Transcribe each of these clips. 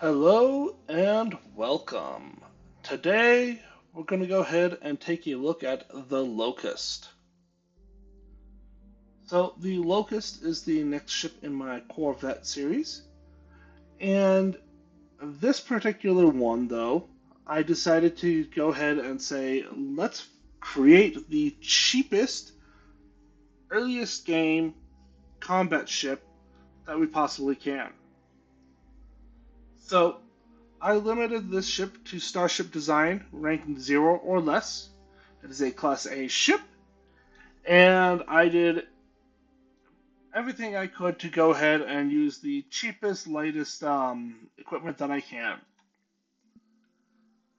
Hello and welcome. Today we're going to go ahead and take a look at the Locust. So, the Locust is the next ship in my Corvette series, and this particular one, though, I decided to go ahead and say, let's create the cheapest, earliest game combat ship that we possibly can. So, I limited this ship to Starship Design, ranking 0 or less. It is a Class A ship, and I did everything I could to go ahead and use the cheapest, lightest equipment that I can.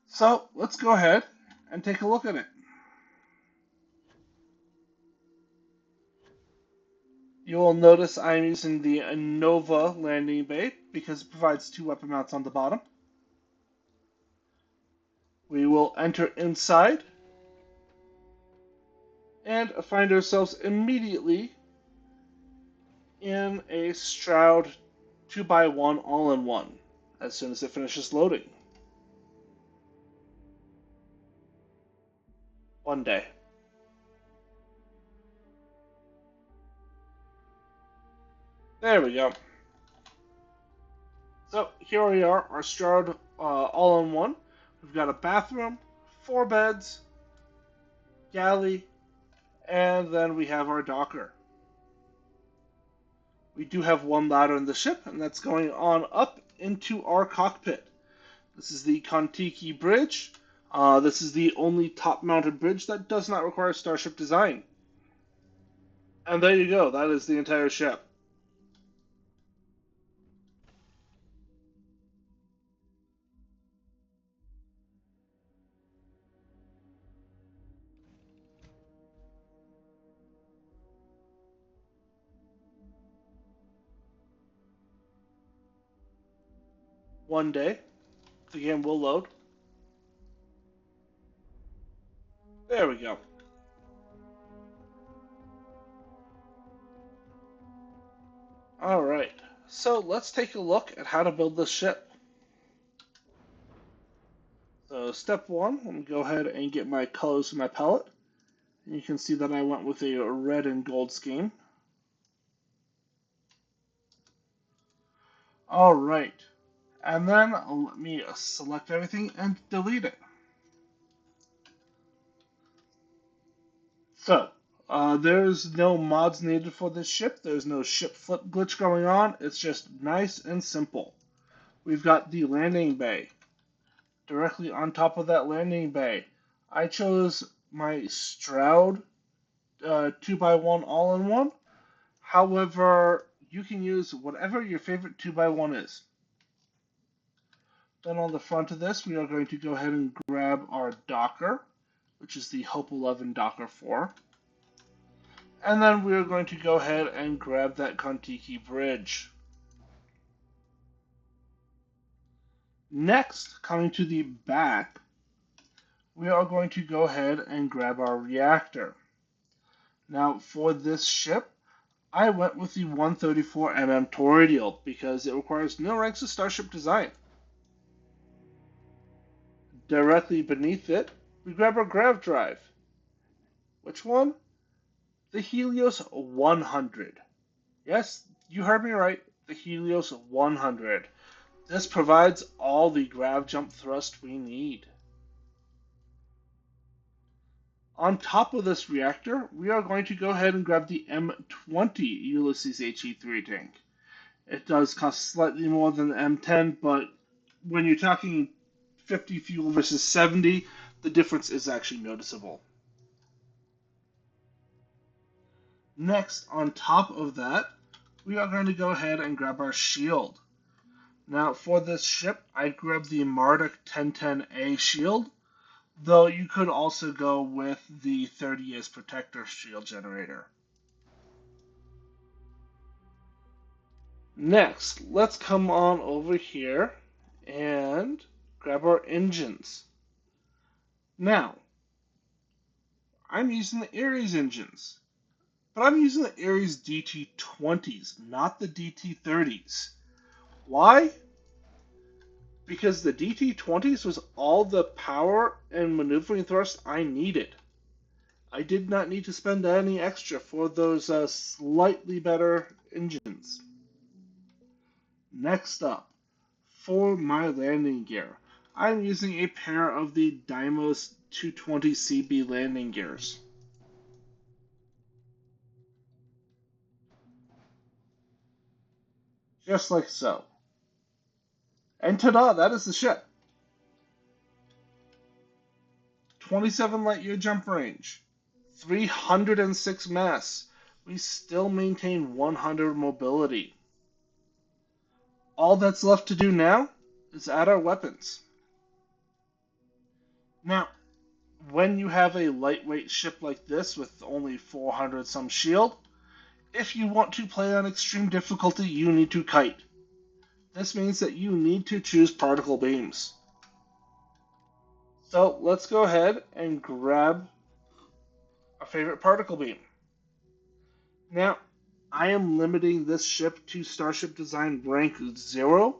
So, let's go ahead and take a look at it. You will notice I'm using the Nova landing bay because it provides two weapon mounts on the bottom. We will enter inside and find ourselves immediately in a Stroud 2x1 all-in-one as soon as it finishes loading. One day. There we go. So here we are, our Stroud all-in-one. We've got a bathroom, 4 beds, galley, and then we have our docker. We do have one ladder in the ship, and that's going on up into our cockpit. This is the Kontiki bridge. This is the only top-mounted bridge that does not require Starship Design. And there you go, that is the entire ship. One day, the game will load. There we go. Alright, so let's take a look at how to build this ship. So step one, I'm going to go ahead and get my colors in my palette. And you can see that I went with a red and gold scheme. Alright, and then let me select everything and delete it. So, there's no mods needed for this ship. There's no ship flip glitch going on. It's just nice and simple. We've got the landing bay. Directly on top of that landing bay, I chose my Stroud 2x1 all-in-one. However, you can use whatever your favorite 2x1 is. Then on the front of this, we are going to go ahead and grab our docker, which is the Hope 11 Docker 4. And then we are going to go ahead and grab that Kontiki bridge. Next, coming to the back, we are going to go ahead and grab our reactor. Now, for this ship, I went with the 134mm toroidal because it requires no ranks of Starship Design. Directly beneath it, we grab our grav drive. Which one? The Helios 100. Yes, you heard me right, the Helios 100. This provides all the grav jump thrust we need. On top of this reactor, we are going to go ahead and grab the M20 Ulysses HE3 tank. It does cost slightly more than the M10, but when you're talking 50 fuel versus 70, the difference is actually noticeable. Next, on top of that, we are going to go ahead and grab our shield. Now, for this ship, I grabbed the Marduk 1010A shield, though you could also go with the 30 years protector shield generator. Next, let's come on over here and grab our engines. Now, I'm using the Ares engines, but I'm using the Ares DT20s, not the DT30s. Why? because the DT-20s was all the power and maneuvering thrust I needed. I did not need to spend any extra for those slightly better engines. Next up, for my landing gear, I'm using a pair of the Dymos 220CB landing gears. Just like so. And ta-da, that is the ship. 27 light year jump range, 306 mass. We still maintain 100 mobility. All that's left to do now is add our weapons. Now, when you have a lightweight ship like this with only 400 some shield, if you want to play on extreme difficulty, you need to kite. This means that you need to choose particle beams. So let's go ahead and grab our favorite particle beam. Now, I am limiting this ship to Starship Design rank 0.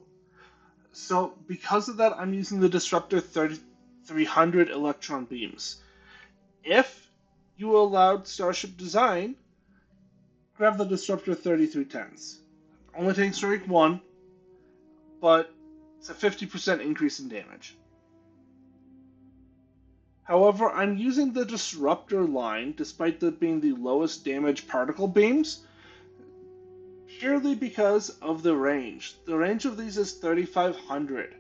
So because of that, I'm using the Disruptor 3300 electron beams. If you allowed Starship Design, grab the Disruptor 3310s. Only takes rank 1, but it's a 50% increase in damage. However, I'm using the Disruptor line, despite that being the lowest damage particle beams, purely because of the range. The range of these is 3500.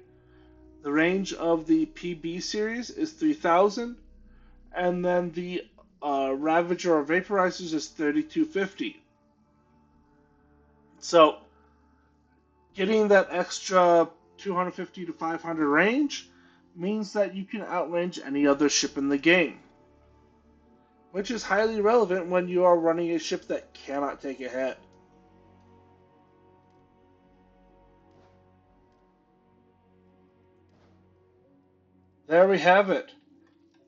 The range of the PB series is 3000, and then the Ravager or Vaporizers is 3250. So, getting that extra 250 to 500 range means that you can outrange any other ship in the game, which is highly relevant when you are running a ship that cannot take a hit. There we have it.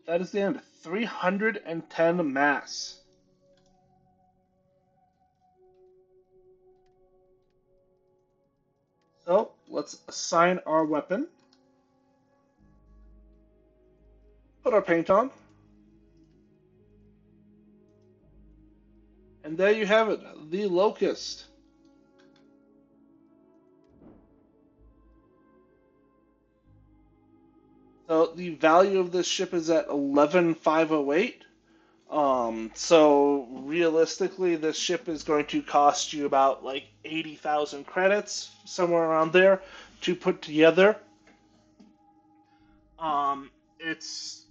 That is the end. 310 mass. So let's assign our weapon. Put our paint on. And there you have it, the Locust. So the value of this ship is at 11,508. So realistically, this ship is going to cost you about like 80,000 credits, somewhere around there, to put together. It's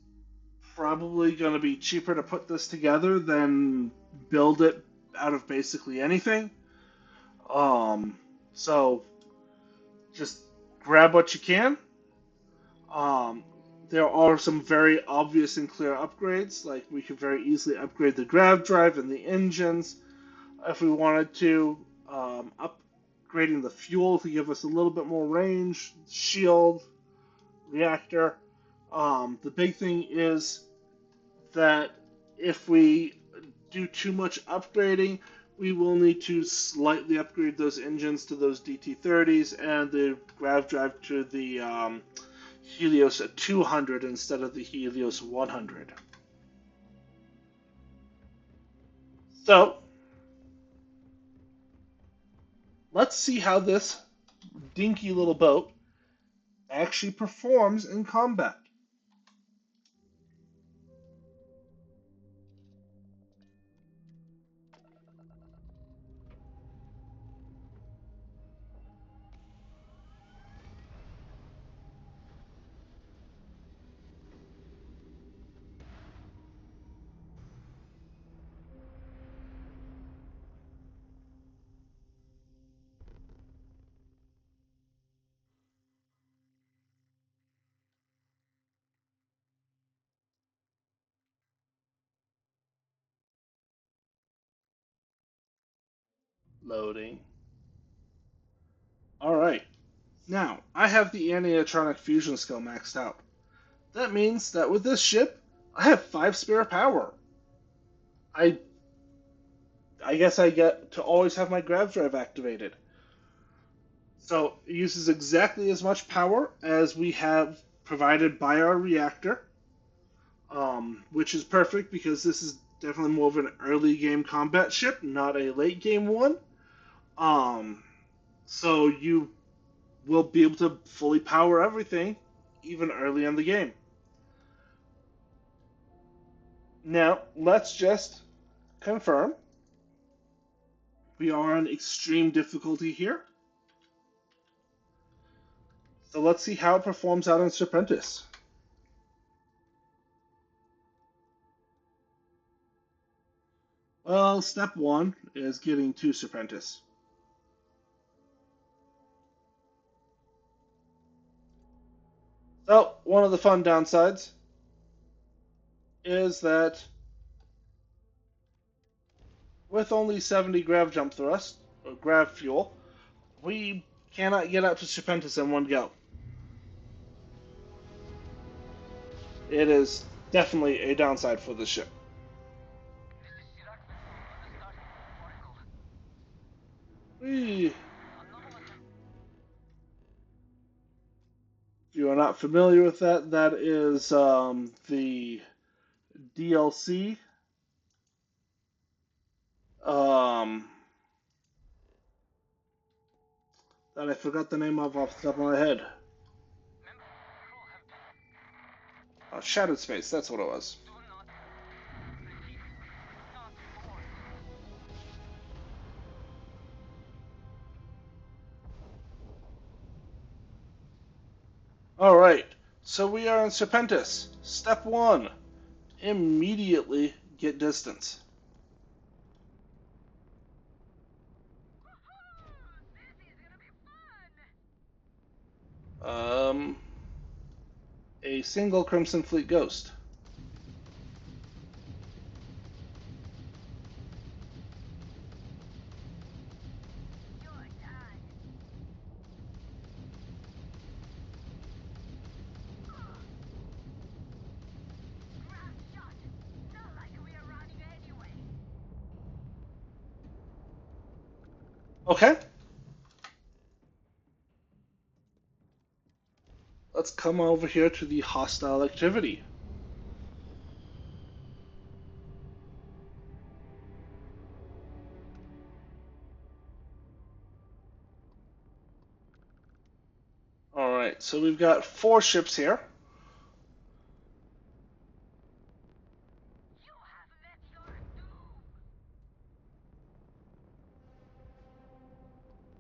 probably going to be cheaper to put this together than build it out of basically anything. So just grab what you can. There are some very obvious and clear upgrades, like we could very easily upgrade the grav drive and the engines if we wanted to, upgrading the fuel to give us a little bit more range, shield, reactor. The big thing is that if we do too much upgrading, we will need to slightly upgrade those engines to those DT30s and the grav drive to the Helios 200 instead of the Helios 100. So, let's see how this dinky little boat actually performs in combat. Loading. Alright, now I have the anti-electronic fusion skill maxed out. That means that with this ship, I have 5 spare power. I guess I get to always have my grav drive activated. So it uses exactly as much power as we have provided by our reactor, which is perfect because this is definitely more of an early game combat ship, not a late game one. Um, so you will be able to fully power everything even early in the game. Now, let's just confirm. We are on extreme difficulty here. So let's see how it performs out on Serpentis. Well, step one is getting to Serpentis. So, one of the fun downsides is that with only 70 grav jump thrust, or grav fuel, we cannot get out to Serpentis in one go. It is definitely a downside for the ship. If you are not familiar with that, that is the DLC. Um, that I forgot the name of off the top of my head. Shattered Space, that's what it was. Alright, so we are in Serpentis. Step 1, immediately get distance. Um, a single Crimson Fleet Ghost. Okay. Let's come over here to the hostile activity. Alright, so we've got 4 ships here.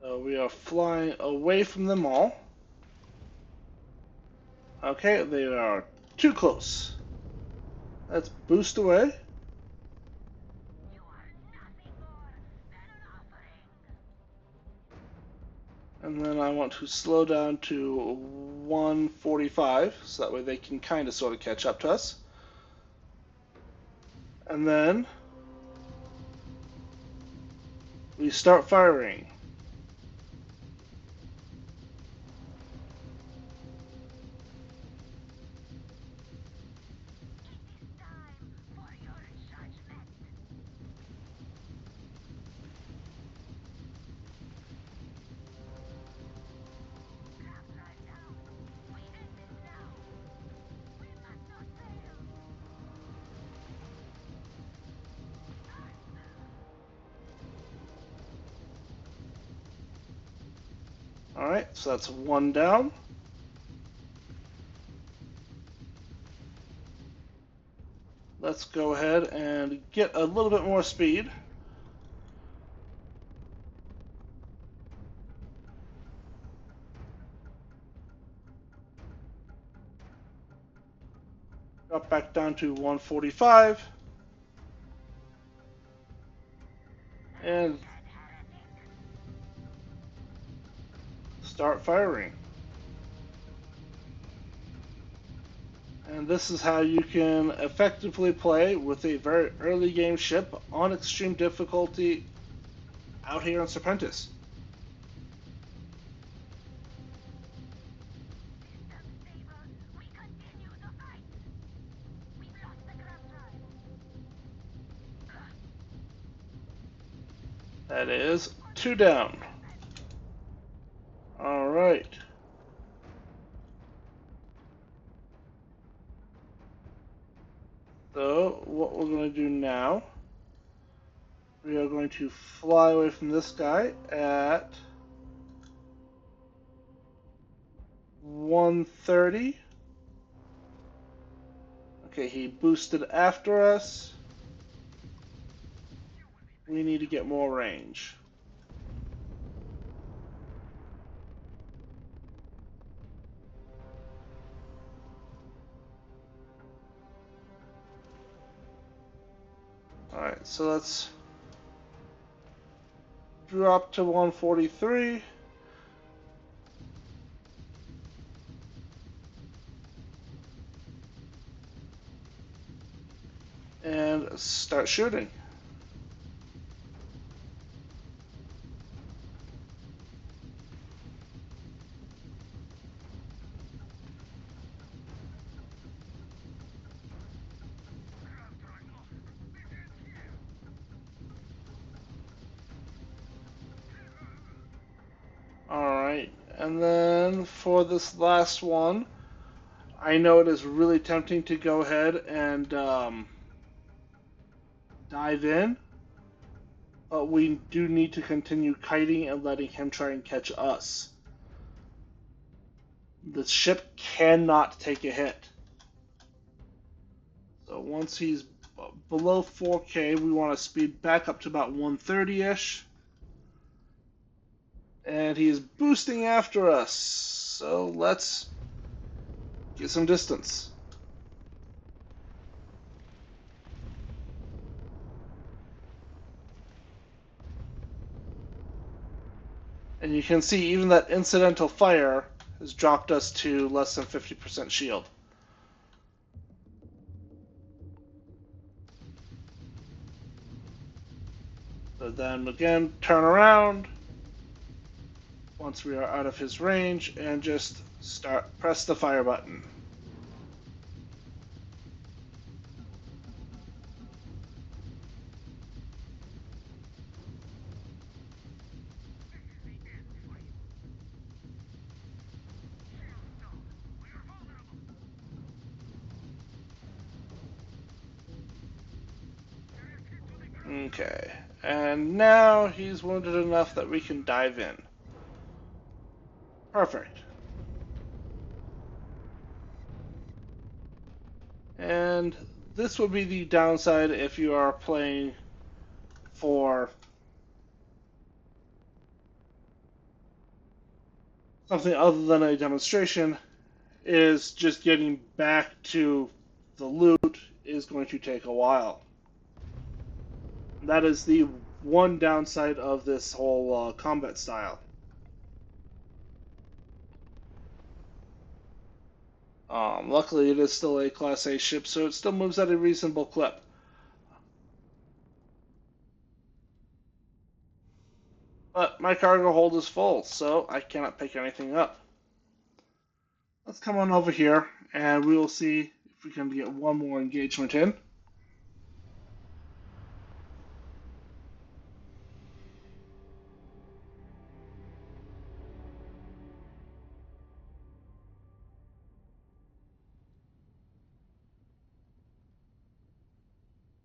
So we are flying away from them all. Okay, they are too close. Let's boost away. And then I want to slow down to 145, so that way they can kind of sort of catch up to us. And then we start firing. Alright, so that's 1 down. Let's go ahead and get a little bit more speed. Drop back down to 145. And start firing. And this is how you can effectively play with a very early game ship on extreme difficulty out here on Serpentis. That is 2 down. Alright. So, what we're going to do now, we are going to fly away from this guy at 130. Okay, he boosted after us. We need to get more range. Alright, so let's drop to 143. And start shooting. Alright, and then for this last one, I know it is really tempting to go ahead and dive in, but we do need to continue kiting and letting him try and catch us. The ship cannot take a hit. So once he's below 4K, we want to speed back up to about 130-ish. And he is boosting after us. So let's get some distance. And you can see even that incidental fire has dropped us to less than 50% shield. So then again, turn around once we are out of his range and just press the fire button. Okay, and now he's wounded enough that we can dive in. Perfect. And this would be the downside if you are playing for something other than a demonstration, is just getting back to the loot is going to take a while. That is the one downside of this whole combat style. Luckily, it is still a Class A ship, so it still moves at a reasonable clip. But my cargo hold is full, so I cannot pick anything up. Let's come on over here, and we will see if we can get one more engagement in.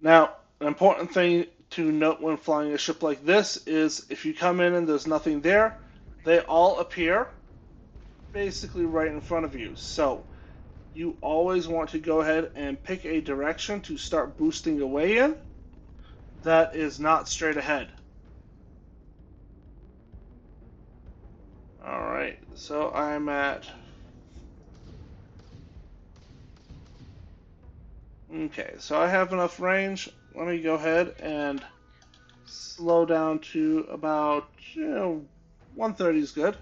Now, an important thing to note when flying a ship like this is if you come in and there's nothing there, they all appear basically right in front of you. So you always want to go ahead and pick a direction to start boosting away in that is not straight ahead. Alright, so I'm at... Okay, so I have enough range. Let me go ahead and slow down to about, 130 is good.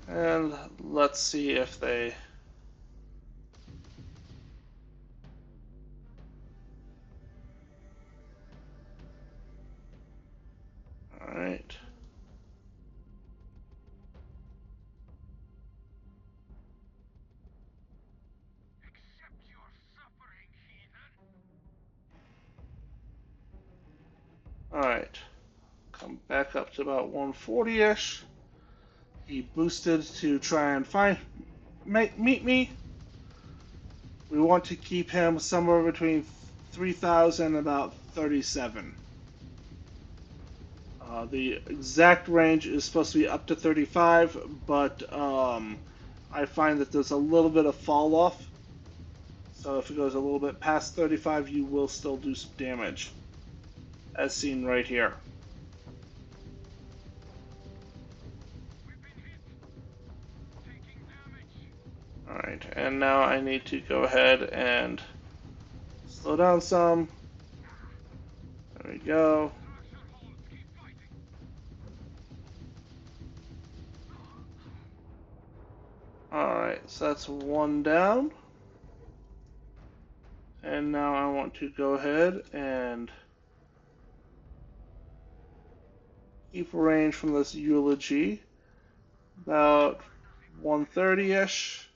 And let's see if they... Alright. Alright, come back up to about 140-ish. He boosted to try and meet me. We want to keep him somewhere between 3,000 and about 37. The exact range is supposed to be up to 35, but I find that there's a little bit of fall off. So if it goes a little bit past 35, you will still do some damage, as seen right here. Alright, and now I need to go ahead and slow down some. There we go. Alright, so that's one down. And now I want to go ahead and keep range from this eulogy. About 130-ish.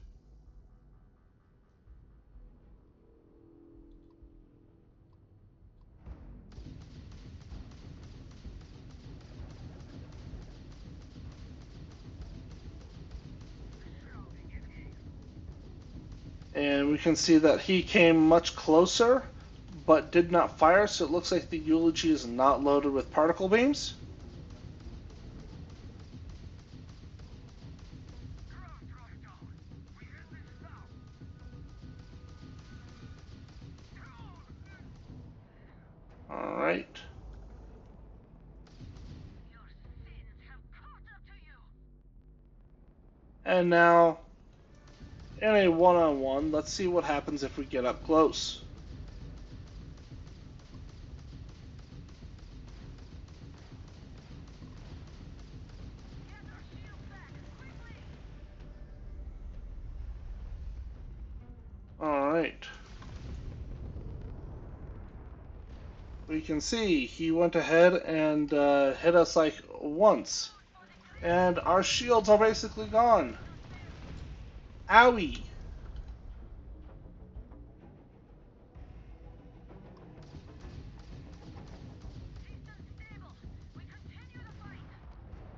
And we can see that he came much closer, but did not fire, so it looks like the eulogy is not loaded with particle beams. Alright. And now, in a one-on-one, let's see what happens if we get up close. Alright. We can see he went ahead and hit us like once. And our shields are basically gone. Owie!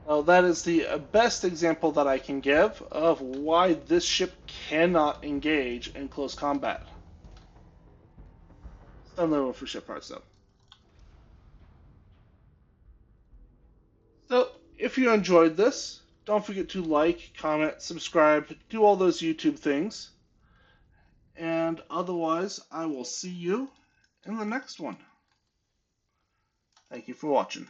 Well, that is the best example that I can give of why this ship cannot engage in close combat. Still no one for ship parts though. So, if you enjoyed this, don't forget to like, comment, subscribe, do all those YouTube things. And otherwise, I will see you in the next one. Thank you for watching.